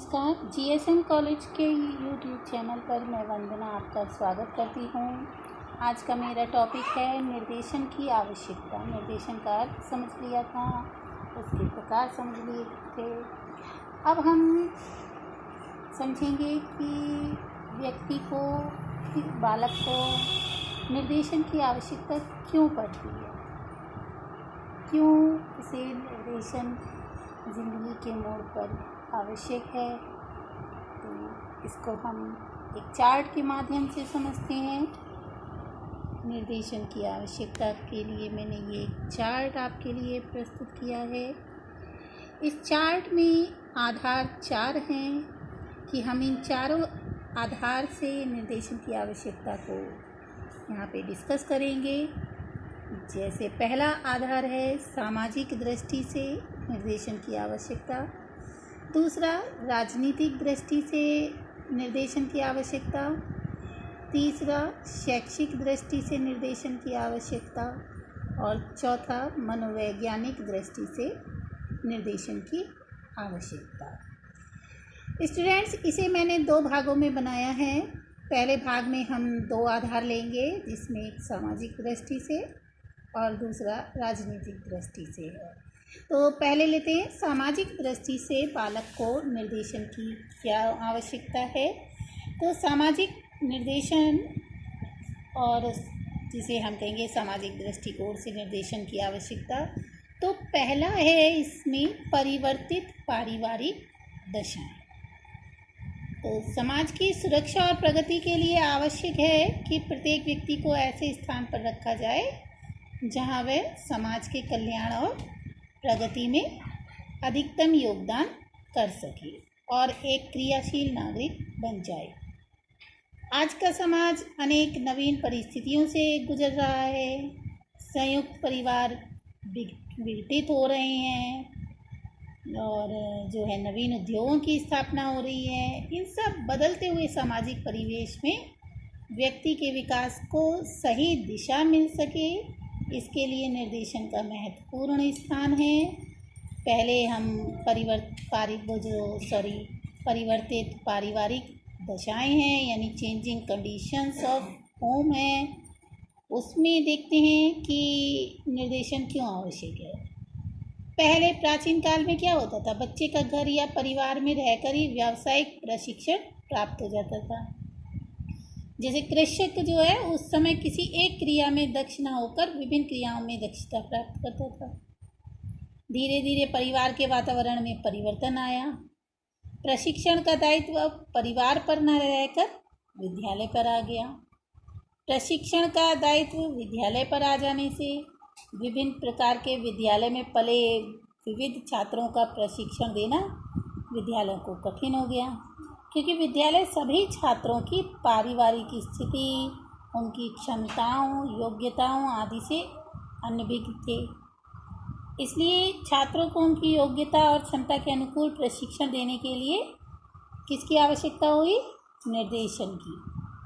नमस्कार। GSM college के YouTube channel पर मैं वंदना आपका स्वागत करती हूँ। आज का मेरा टॉपिक है निर्देशन की आवश्यकता। निर्देशन का अर्थ समझ लिया था, उसके प्रकार समझ लिए थे। अब हम समझेंगे कि व्यक्ति को, बालक को निर्देशन की आवश्यकता क्यों पड़ती है, क्यों इसे निर्देशन ज़िंदगी के मोड़ पर आवश्यक है। तो इसको हम एक चार्ट के माध्यम से समझते हैं। निर्देशन की आवश्यकता के लिए मैंने ये चार्ट आपके लिए प्रस्तुत किया है। इस चार्ट में आधार 4 हैं कि हम इन चारों आधार से निर्देशन की आवश्यकता को यहाँ पे डिस्कस करेंगे। जैसे पहला आधार है सामाजिक दृष्टि से निर्देशन की आवश्यकता, दूसरा राजनीतिक दृष्टि से निर्देशन की आवश्यकता, तीसरा शैक्षिक दृष्टि से निर्देशन की आवश्यकता और चौथा मनोवैज्ञानिक दृष्टि से निर्देशन की आवश्यकता। स्टूडेंट्स, इसे मैंने 2 भागों में बनाया है। पहले भाग में हम 2 आधार लेंगे, जिसमें एक सामाजिक दृष्टि से और दूसरा राजनीतिक दृष्टि से है। तो पहले लेते हैं सामाजिक दृष्टि से बालक को निर्देशन की क्या आवश्यकता है। तो सामाजिक निर्देशन, और जिसे हम कहेंगे सामाजिक दृष्टिकोण से निर्देशन की आवश्यकता, तो पहला है इसमें परिवर्तित पारिवारिक दशाएं। तो समाज की सुरक्षा और प्रगति के लिए आवश्यक है कि प्रत्येक व्यक्ति को ऐसे स्थान पर रखा जाए जहां वह समाज के कल्याण और प्रगति में अधिकतम योगदान कर सके और एक क्रियाशील नागरिक बन जाए। आज का समाज अनेक नवीन परिस्थितियों से गुजर रहा है। संयुक्त परिवार विघटित हो रहे हैं और जो है नवीन उद्योगों की स्थापना हो रही है। इन सब बदलते हुए सामाजिक परिवेश में व्यक्ति के विकास को सही दिशा मिल सके, इसके लिए निर्देशन का महत्वपूर्ण स्थान है। पहले हम परिवर्तित पारिवारिक दशाएं हैं, यानी चेंजिंग कंडीशंस ऑफ होम है, उसमें देखते हैं कि निर्देशन क्यों आवश्यक है। पहले प्राचीन काल में क्या होता था, बच्चे का घर या परिवार में रहकर ही व्यावसायिक प्रशिक्षण प्राप्त हो जाता था। जैसे कृषक जो है उस समय किसी एक क्रिया में दक्ष न होकर विभिन्न क्रियाओं में दक्षता प्राप्त करता था। धीरे धीरे परिवार के वातावरण में परिवर्तन आया। प्रशिक्षण का दायित्व अब परिवार पर न रहकर विद्यालय पर आ गया। प्रशिक्षण का दायित्व विद्यालय पर आ जाने से विभिन्न प्रकार के विद्यालय में पले विविध छात्रों का प्रशिक्षण देना विद्यालयों को कठिन हो गया, क्योंकि विद्यालय सभी छात्रों की पारिवारिक स्थिति, उनकी क्षमताओं, योग्यताओं आदि से अनभिज्ञ थे। इसलिए छात्रों को उनकी योग्यता और क्षमता के अनुकूल प्रशिक्षण देने के लिए किसकी आवश्यकता हुई? निर्देशन की।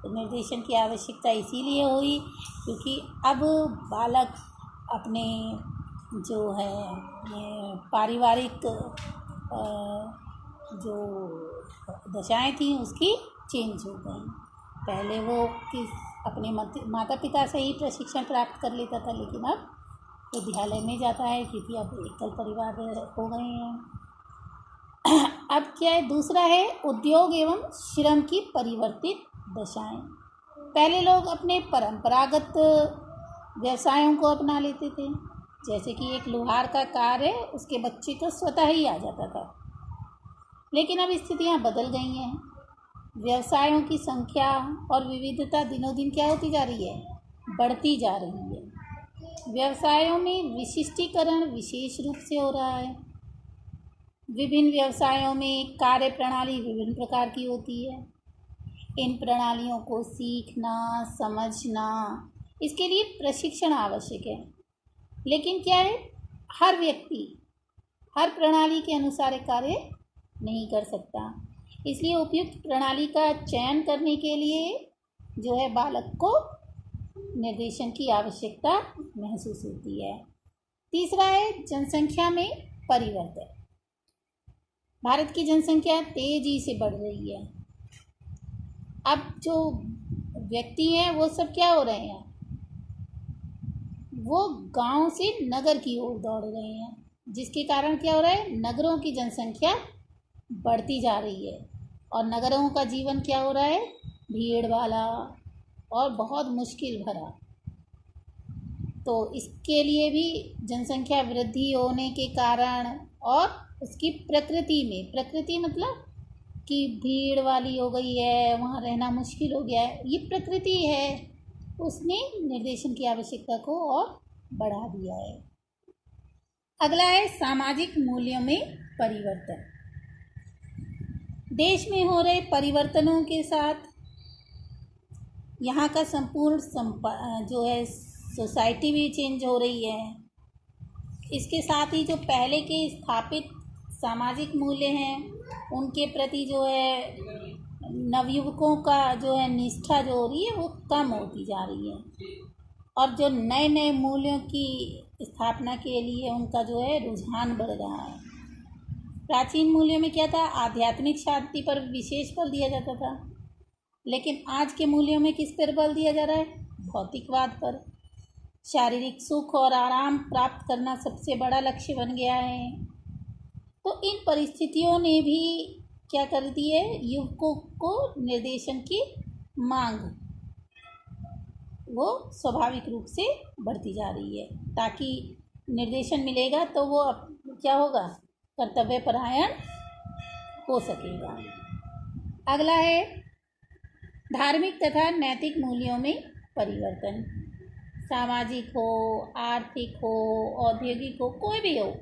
तो निर्देशन की आवश्यकता इसीलिए हुई क्योंकि अब बालक अपने जो है पारिवारिक जो दशाएं थी उसकी चेंज हो गई। पहले वो अपने माता पिता से ही प्रशिक्षण प्राप्त कर लेता था, लेकिन अब विद्यालय में जाता है क्योंकि अब एकल परिवार हो गए हैं। अब क्या है, दूसरा है उद्योग एवं श्रम की परिवर्तित दशाएं। पहले लोग अपने परंपरागत व्यवसायों को अपना लेते थे, जैसे कि एक लोहार का कार्य है, उसके बच्चे को स्वतः ही आ जाता था। लेकिन अब स्थितियां बदल गई हैं। व्यवसायों की संख्या और विविधता दिनों दिन क्या होती जा रही है? बढ़ती जा रही है। व्यवसायों में विशिष्टीकरण विशेष रूप से हो रहा है। विभिन्न व्यवसायों में कार्य प्रणाली विभिन्न प्रकार की होती है। इन प्रणालियों को सीखना, समझना, इसके लिए प्रशिक्षण आवश्यक है। लेकिन क्या है, हर व्यक्ति हर प्रणाली के अनुसार कार्य नहीं कर सकता। इसलिए उपयुक्त प्रणाली का चयन करने के लिए जो है बालक को निर्देशन की आवश्यकता महसूस होती है। तीसरा है जनसंख्या में परिवर्तन। भारत की जनसंख्या तेजी से बढ़ रही है। अब जो व्यक्ति हैं वो सब क्या हो रहे हैं, वो गांव से नगर की ओर दौड़ रहे हैं, जिसके कारण क्या हो रहा है, नगरों की जनसंख्या बढ़ती जा रही है और नगरों का जीवन क्या हो रहा है, भीड़ वाला और बहुत मुश्किल भरा। तो इसके लिए भी जनसंख्या वृद्धि होने के कारण और उसकी प्रकृति मतलब कि भीड़ वाली हो गई है, वहाँ रहना मुश्किल हो गया है, ये प्रकृति है, उसने निर्देशन की आवश्यकता को और बढ़ा दिया है। अगला है सामाजिक मूल्यों में परिवर्तन। देश में हो रहे परिवर्तनों के साथ यहाँ का संपूर्ण जो है सोसाइटी भी चेंज हो रही है। इसके साथ ही जो पहले के स्थापित सामाजिक मूल्य हैं उनके प्रति जो है नवयुवकों का जो है निष्ठा जो हो रही है वो कम होती जा रही है और जो नए नए मूल्यों की स्थापना के लिए उनका जो है रुझान बढ़ रहा है। प्राचीन मूल्यों में क्या था, आध्यात्मिक शांति पर विशेष बल दिया जाता था, लेकिन आज के मूल्यों में किस पर बल दिया जा रहा है, भौतिकवाद पर। शारीरिक सुख और आराम प्राप्त करना सबसे बड़ा लक्ष्य बन गया है। तो इन परिस्थितियों ने भी क्या कर दी है, युवकों को निर्देशन की मांग वो स्वाभाविक रूप से बढ़ती जा रही है, ताकि निर्देशन मिलेगा तो वो क्या होगा, कर्तव्य परायण हो सकेगा। अगला है धार्मिक तथा नैतिक मूल्यों में परिवर्तन। सामाजिक हो, आर्थिक हो, औद्योगिक हो, कोई भी हो,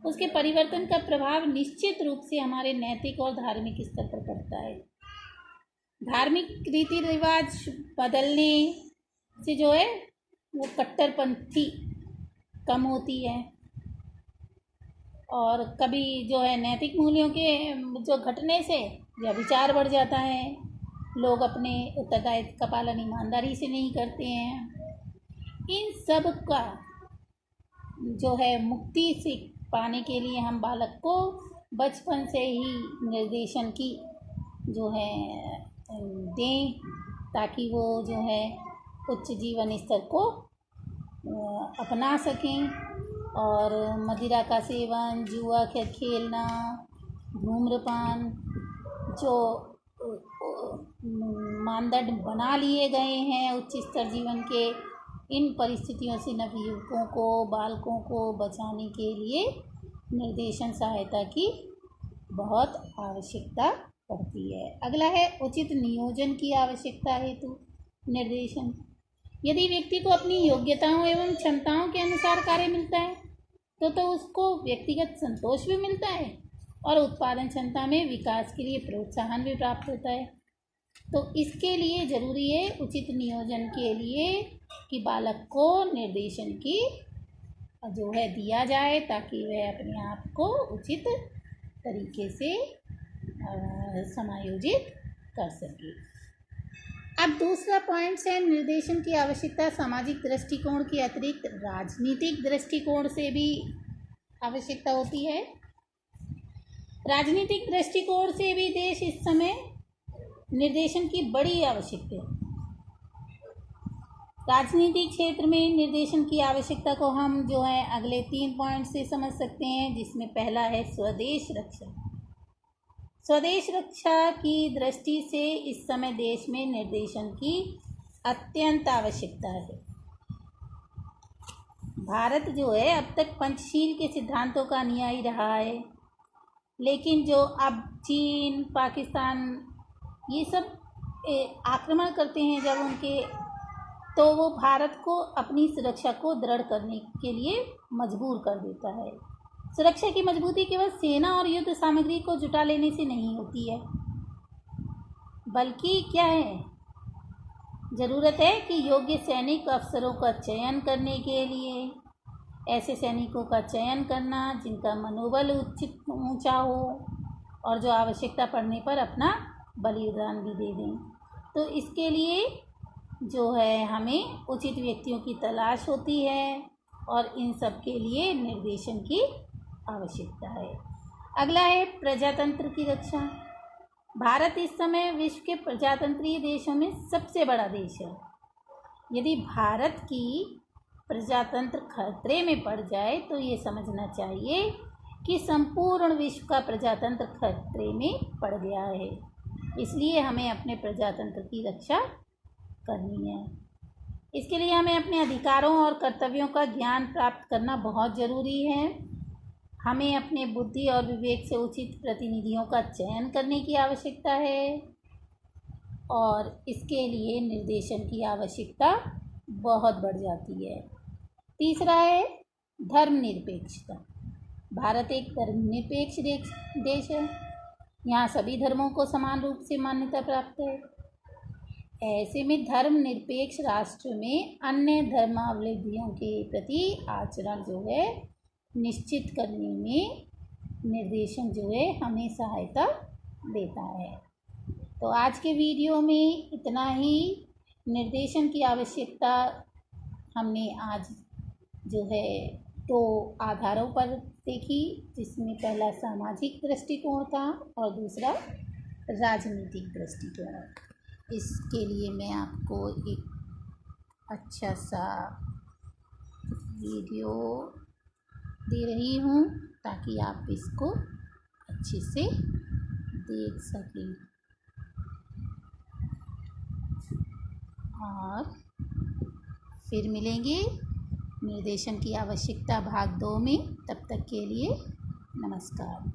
उसके परिवर्तन का प्रभाव निश्चित रूप से हमारे नैतिक और धार्मिक स्तर पर पड़ता है। धार्मिक रीति रिवाज बदलने से जो है वो कट्टरपंथी कम होती है और कभी जो है नैतिक मूल्यों के जो घटने से व्यभिचार बढ़ जाता है, लोग अपने उत्तरदायित्व का पालन ईमानदारी से नहीं करते हैं। इन सब का जो है मुक्ति से पाने के लिए हम बालक को बचपन से ही निर्देशन की जो है दें, ताकि वो जो है उच्च जीवन स्तर को अपना सकें और मदिरा का सेवन, जुआ खेलना, धूम्रपान जो मानदंड बना लिए गए हैं उच्च स्तर जीवन के, इन परिस्थितियों से नवयुवकों को, बालकों को बचाने के लिए निर्देशन सहायता की बहुत आवश्यकता पड़ती है। अगला है उचित नियोजन की आवश्यकता हेतु निर्देशन। यदि व्यक्ति को अपनी योग्यताओं एवं क्षमताओं के अनुसार कार्य मिलता है तो उसको व्यक्तिगत संतोष भी मिलता है और उत्पादन क्षमता में विकास के लिए प्रोत्साहन भी प्राप्त होता है। तो इसके लिए ज़रूरी है उचित नियोजन के लिए कि बालक को निर्देशन की जो है दिया जाए, ताकि वह अपने आप को उचित तरीके से समायोजित कर सके। अब दूसरा पॉइंट है निर्देशन की आवश्यकता सामाजिक दृष्टिकोण के अतिरिक्त राजनीतिक दृष्टिकोण से भी आवश्यकता होती है। राजनीतिक दृष्टिकोण से भी देश इस समय निर्देशन की बड़ी आवश्यकता है। राजनीतिक क्षेत्र में निर्देशन की आवश्यकता को हम जो है अगले 3 पॉइंट से समझ सकते हैं, जिसमें पहला है स्वदेश रक्षा। स्वदेश रक्षा की दृष्टि से इस समय देश में निर्देशन की अत्यंत आवश्यकता है। भारत जो है अब तक पंचशील के सिद्धांतों का अनुयायी रहा है, लेकिन जो अब चीन, पाकिस्तान ये सब आक्रमण करते हैं जब उनके, तो वो भारत को अपनी सुरक्षा को दृढ़ करने के लिए मजबूर कर देता है। सुरक्षा की मजबूती केवल सेना और युद्ध सामग्री को जुटा लेने से नहीं होती है, बल्कि क्या है, ज़रूरत है कि योग्य सैनिक अफसरों का चयन करने के लिए ऐसे सैनिकों का चयन करना जिनका मनोबल ऊंचा हो और जो आवश्यकता पड़ने पर अपना बलिदान भी दे दें। तो इसके लिए जो है हमें उचित व्यक्तियों की तलाश होती है और इन सब के लिए निर्देशन की आवश्यकता है। अगला है प्रजातंत्र की रक्षा। भारत इस समय विश्व के प्रजातंत्रीय देशों में सबसे बड़ा देश है। यदि भारत की प्रजातंत्र खतरे में पड़ जाए तो ये समझना चाहिए कि संपूर्ण विश्व का प्रजातंत्र खतरे में पड़ गया है। इसलिए हमें अपने प्रजातंत्र की रक्षा करनी है। इसके लिए हमें अपने अधिकारों और कर्तव्यों का ज्ञान प्राप्त करना बहुत ज़रूरी है। हमें अपने बुद्धि और विवेक से उचित प्रतिनिधियों का चयन करने की आवश्यकता है और इसके लिए निर्देशन की आवश्यकता बहुत बढ़ जाती है। तीसरा है धर्मनिरपेक्षता। भारत एक धर्मनिरपेक्ष देश है। यहाँ सभी धर्मों को समान रूप से मान्यता प्राप्त है। ऐसे में धर्मनिरपेक्ष राष्ट्र में अन्य धर्मावलंबियों के प्रति आचरण जो है निश्चित करने में निर्देशन जो है हमें सहायता देता है। तो आज के वीडियो में इतना ही। निर्देशन की आवश्यकता हमने आज जो है 2 आधारों पर देखी, जिसमें पहला सामाजिक दृष्टिकोण था और दूसरा राजनीतिक दृष्टिकोण। इसके लिए मैं आपको एक अच्छा सा वीडियो दे रही हूँ ताकि आप इसको अच्छे से देख सकें। और फिर मिलेंगे निर्देशन की आवश्यकता भाग 2 में। तब तक के लिए नमस्कार।